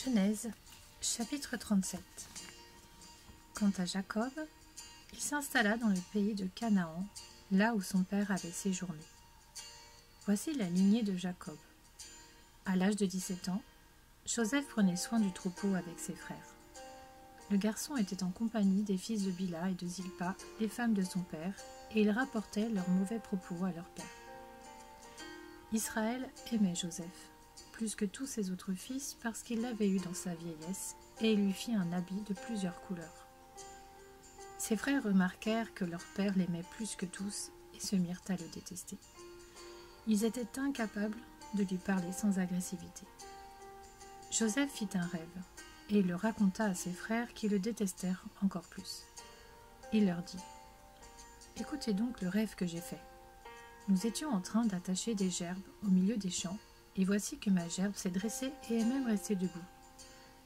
Genèse, chapitre 37. Quant à Jacob, il s'installa dans le pays de Canaan, là où son père avait séjourné. Voici la lignée de Jacob. À l'âge de 17 ans, Joseph prenait soin du troupeau avec ses frères. Le garçon était en compagnie des fils de Bila et de Zilpa, les femmes de son père, et ils rapportaient leurs mauvais propos à leur père. Israël aimait Joseph, plus que tous ses autres fils, parce qu'il l'avait eu dans sa vieillesse, et il lui fit un habit de plusieurs couleurs. Ses frères remarquèrent que leur père l'aimait plus que tous, et se mirent à le détester. Ils étaient incapables de lui parler sans agressivité. Joseph fit un rêve, et il le raconta à ses frères qui le détestèrent encore plus. Il leur dit : « Écoutez donc le rêve que j'ai fait. Nous étions en train d'attacher des gerbes au milieu des champs, et voici que ma gerbe s'est dressée et est même restée debout.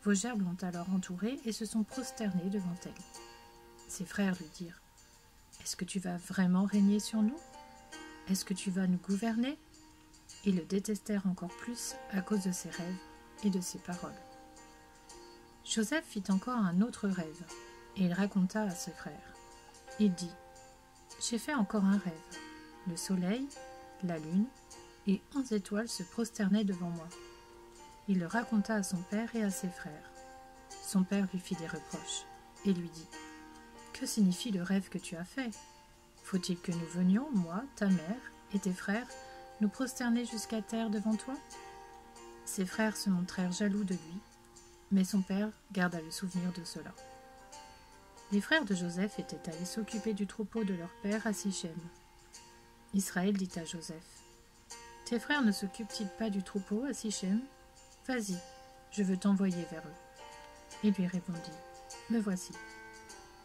Vos gerbes l'ont alors entourée et se sont prosternés devant elle. » Ses frères lui dirent : « Est-ce que tu vas vraiment régner sur nous ? Est-ce que tu vas nous gouverner ?» Ils le détestèrent encore plus à cause de ses rêves et de ses paroles. Joseph fit encore un autre rêve, et il raconta à ses frères. Il dit : « J'ai fait encore un rêve. Le soleil, la lune et 11 étoiles se prosternaient devant moi. » Il le raconta à son père et à ses frères. Son père lui fit des reproches et lui dit : « Que signifie le rêve que tu as fait ? Faut-il que nous venions, moi, ta mère et tes frères, nous prosterner jusqu'à terre devant toi ? » Ses frères se montrèrent jaloux de lui, mais son père garda le souvenir de cela. Les frères de Joseph étaient allés s'occuper du troupeau de leur père à Sichem. Israël dit à Joseph : « Tes frères ne s'occupent-ils pas du troupeau à Sichem ? Vas-y, je veux t'envoyer vers eux. » Il lui répondit : « Me voici. »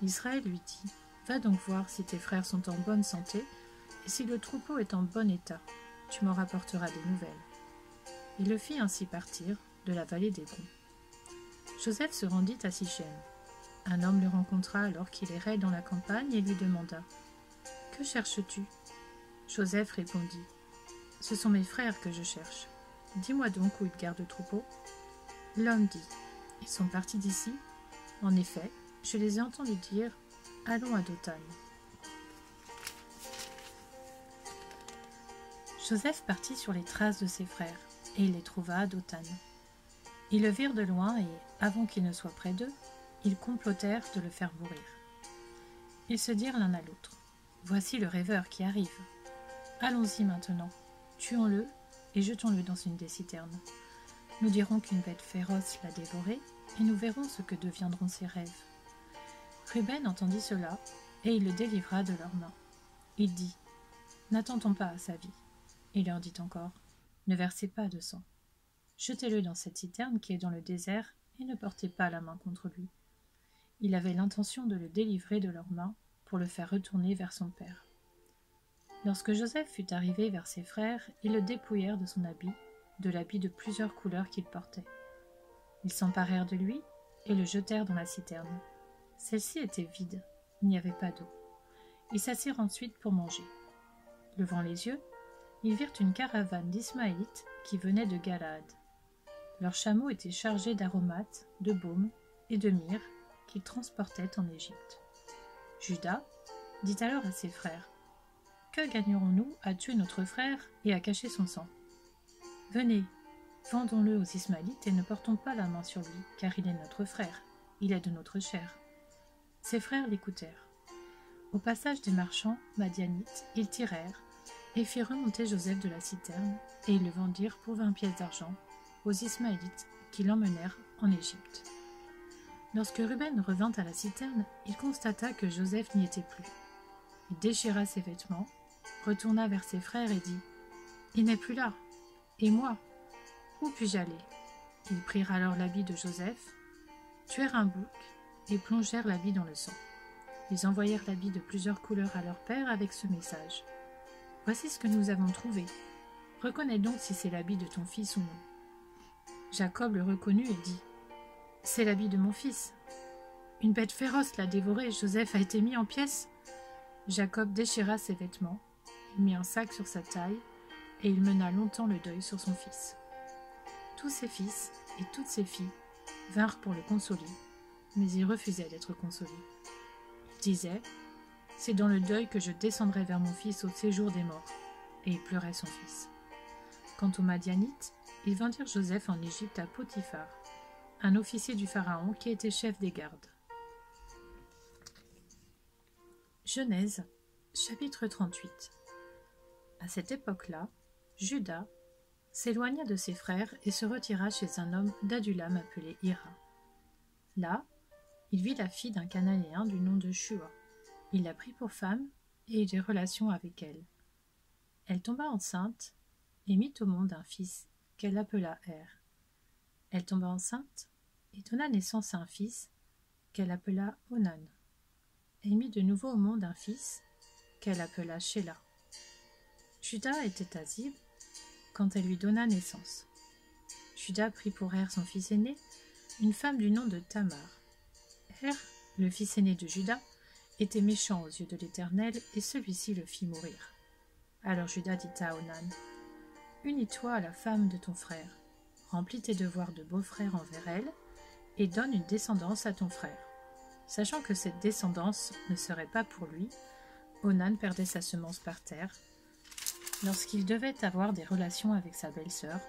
Israël lui dit : « Va donc voir si tes frères sont en bonne santé, et si le troupeau est en bon état, tu m'en rapporteras des nouvelles. » Il le fit ainsi partir de la vallée d'Hébron. Joseph se rendit à Sichem. Un homme le rencontra alors qu'il errait dans la campagne et lui demanda : « Que cherches-tu ? » Joseph répondit : « Ce sont mes frères que je cherche. Dis-moi donc où ils gardent le troupeau. » L'homme dit : « Ils sont partis d'ici. En effet, je les ai entendus dire : allons à Dothan. » Joseph partit sur les traces de ses frères, et il les trouva à Dothan. Ils le virent de loin et, avant qu'il ne soit près d'eux, ils complotèrent de le faire mourir. Ils se dirent l'un à l'autre : « Voici le rêveur qui arrive. Allons-y maintenant, tuons-le et jetons-le dans une des citernes. Nous dirons qu'une bête féroce l'a dévoré, et nous verrons ce que deviendront ses rêves. » Ruben entendit cela, et il le délivra de leurs mains. Il dit : « N'attendons pas à sa vie. » Il leur dit encore : « Ne versez pas de sang. Jetez-le dans cette citerne qui est dans le désert, et ne portez pas la main contre lui. » Il avait l'intention de le délivrer de leurs mains pour le faire retourner vers son père. Lorsque Joseph fut arrivé vers ses frères, ils le dépouillèrent de son habit, de l'habit de plusieurs couleurs qu'il portait. Ils s'emparèrent de lui et le jetèrent dans la citerne. Celle-ci était vide, il n'y avait pas d'eau. Ils s'assirent ensuite pour manger. Levant les yeux, ils virent une caravane d'Ismaélites qui venait de Galaad. Leurs chameaux étaient chargés d'aromates, de baumes et de myrrhe qu'ils transportaient en Égypte. Juda dit alors à ses frères : « Que gagnerons-nous à tuer notre frère et à cacher son sang ? Venez, vendons-le aux Ismaélites et ne portons pas la main sur lui, car il est notre frère, il est de notre chair. » Ses frères l'écoutèrent. Au passage des marchands madianites, ils tirèrent et firent remonter Joseph de la citerne, et ils le vendirent pour 20 pièces d'argent aux Ismaélites qui l'emmenèrent en Égypte. Lorsque Ruben revint à la citerne, il constata que Joseph n'y était plus. Il déchira ses vêtements, retourna vers ses frères et dit : « Il n'est plus là. Et moi, où puis-je aller ? » Ils prirent alors l'habit de Joseph, tuèrent un bouc et plongèrent l'habit dans le sang. Ils envoyèrent l'habit de plusieurs couleurs à leur père avec ce message : « Voici ce que nous avons trouvé. Reconnais donc si c'est l'habit de ton fils ou non. » Jacob le reconnut et dit : « C'est l'habit de mon fils. Une bête féroce l'a dévoré, Joseph a été mis en pièces. » Jacob déchira ses vêtements, il mit un sac sur sa taille, et il mena longtemps le deuil sur son fils. Tous ses fils et toutes ses filles vinrent pour le consoler, mais il refusait d'être consolé. Il disait « C'est dans le deuil que je descendrai vers mon fils au séjour des morts. » Et il pleurait son fils. Quant aux Madianites, ils vendirent Joseph en Égypte à Potiphar, un officier du Pharaon qui était chef des gardes. Genèse, chapitre 38. À cette époque-là, Juda s'éloigna de ses frères et se retira chez un homme d'Adulam appelé Hira. Là, il vit la fille d'un Cananéen du nom de Shua. Il la prit pour femme et eut des relations avec elle. Elle tomba enceinte et mit au monde un fils qu'elle appela Er. Elle tomba enceinte et donna naissance à un fils qu'elle appela Onan. Elle mit de nouveau au monde un fils qu'elle appela Shéla. Juda était à Zib quand elle lui donna naissance. Juda prit pour Er son fils aîné une femme du nom de Tamar. Er, le fils aîné de Juda, était méchant aux yeux de l'Éternel et celui-ci le fit mourir. Alors Juda dit à Onan, « Unis-toi à la femme de ton frère, remplis tes devoirs de beau-frère envers elle, et donne une descendance à ton frère. » Sachant que cette descendance ne serait pas pour lui, Onan perdait sa semence par terre, lorsqu'il devait avoir des relations avec sa belle-sœur,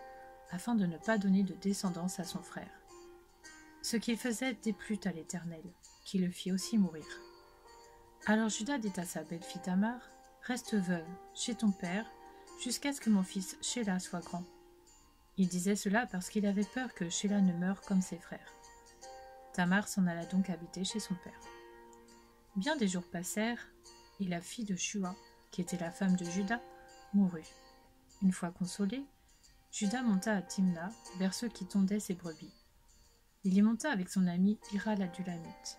afin de ne pas donner de descendance à son frère. Ce qu'il faisait déplut à l'Éternel, qui le fit aussi mourir. Alors Juda dit à sa belle-fille Tamar, « Reste veuve chez ton père, jusqu'à ce que mon fils Shéla soit grand. » Il disait cela parce qu'il avait peur que Shéla ne meure comme ses frères. Tamar s'en alla donc habiter chez son père. Bien des jours passèrent, et la fille de Shua, qui était la femme de Juda, mourut. Une fois consolé, Juda monta à Timna, vers ceux qui tondaient ses brebis. Il y monta avec son ami Hira l'Adulamite.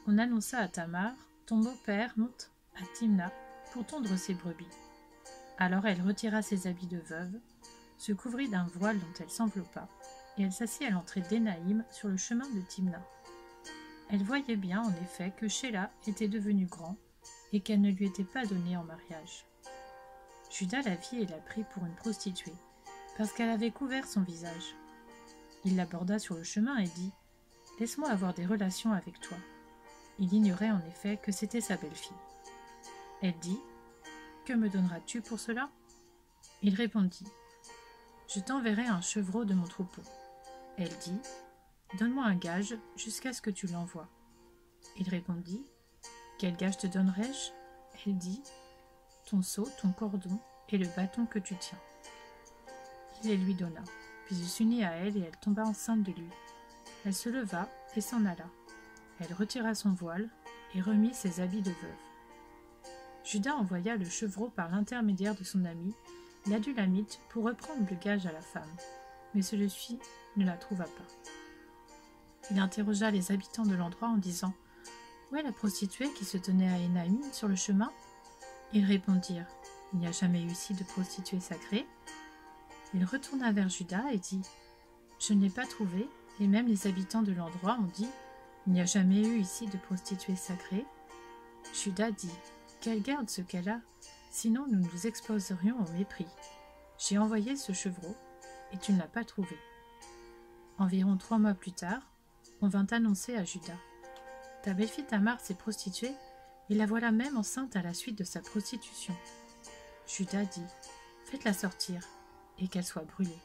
On annonça à Tamar, « Ton beau-père monte à Timna pour tondre ses brebis. » Alors elle retira ses habits de veuve, se couvrit d'un voile dont elle s'enveloppa, et elle s'assit à l'entrée d'Énaïm sur le chemin de Timna. Elle voyait bien en effet que Shéla était devenu grand et qu'elle ne lui était pas donnée en mariage. Juda la vit et la prit pour une prostituée, parce qu'elle avait couvert son visage. Il l'aborda sur le chemin et dit « Laisse-moi avoir des relations avec toi. » Il ignorait en effet que c'était sa belle-fille. Elle dit « Que me donneras-tu pour cela ?» Il répondit « Je t'enverrai un chevreau de mon troupeau. » Elle dit « Donne-moi un gage jusqu'à ce que tu l'envoies. » Il répondit « Quel gage te donnerai-je » Elle dit « Ton seau, ton cordon et le bâton que tu tiens. » Il les lui donna, puis il s'unit à elle et elle tomba enceinte de lui. Elle se leva et s'en alla. Elle retira son voile et remit ses habits de veuve. Juda envoya le chevreau par l'intermédiaire de son ami, l'Adulamite, pour reprendre le gage à la femme, mais celui-ci ne la trouva pas. Il interrogea les habitants de l'endroit en disant « Où est la prostituée qui se tenait à Énaïm sur le chemin ?» Ils répondirent « Il n'y a jamais eu ici de prostituée sacrée. » Il retourna vers Juda et dit « Je ne l'ai pas trouvée, et même les habitants de l'endroit ont dit « Il n'y a jamais eu ici de prostituée sacrée. » Juda dit « Qu'elle garde ce qu'elle a, sinon nous nous exposerions au mépris. J'ai envoyé ce chevreau, et tu ne l'as pas trouvé. » Environ 3 mois plus tard, on vint annoncer à Juda « Ta belle-fille Tamar s'est prostituée, et la voilà même enceinte à la suite de sa prostitution. » Juda dit « Faites-la sortir, et qu'elle soit brûlée. »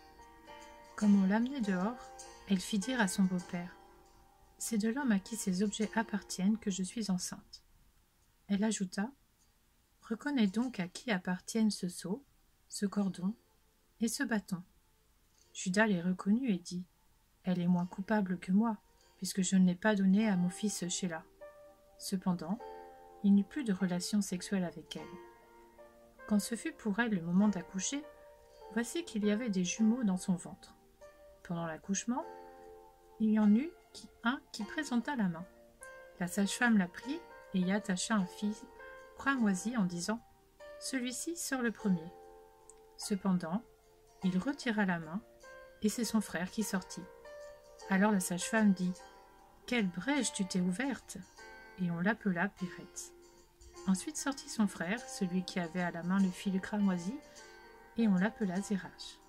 Comme on l'amenait dehors, elle fit dire à son beau-père « C'est de l'homme à qui ces objets appartiennent que je suis enceinte. » Elle ajouta « Reconnais donc à qui appartiennent ce seau, ce cordon et ce bâton. » Juda les reconnut et dit « Elle est moins coupable que moi, puisque je ne l'ai pas donnée à mon fils Shéla. » Cependant, il n'eut plus de relations sexuelles avec elle. Quand ce fut pour elle le moment d'accoucher, voici qu'il y avait des jumeaux dans son ventre. Pendant l'accouchement, il y en eut un qui présenta la main. La sage-femme la prit et y attacha un fil cramoisi en disant « Celui-ci sort le premier. » Cependant, il retira la main et c'est son frère qui sortit. Alors la sage-femme dit « Quelle brèche tu t'es ouverte !» Et on l'appela Pérette. Ensuite sortit son frère, celui qui avait à la main le fil cramoisi, et on l'appela Zérach.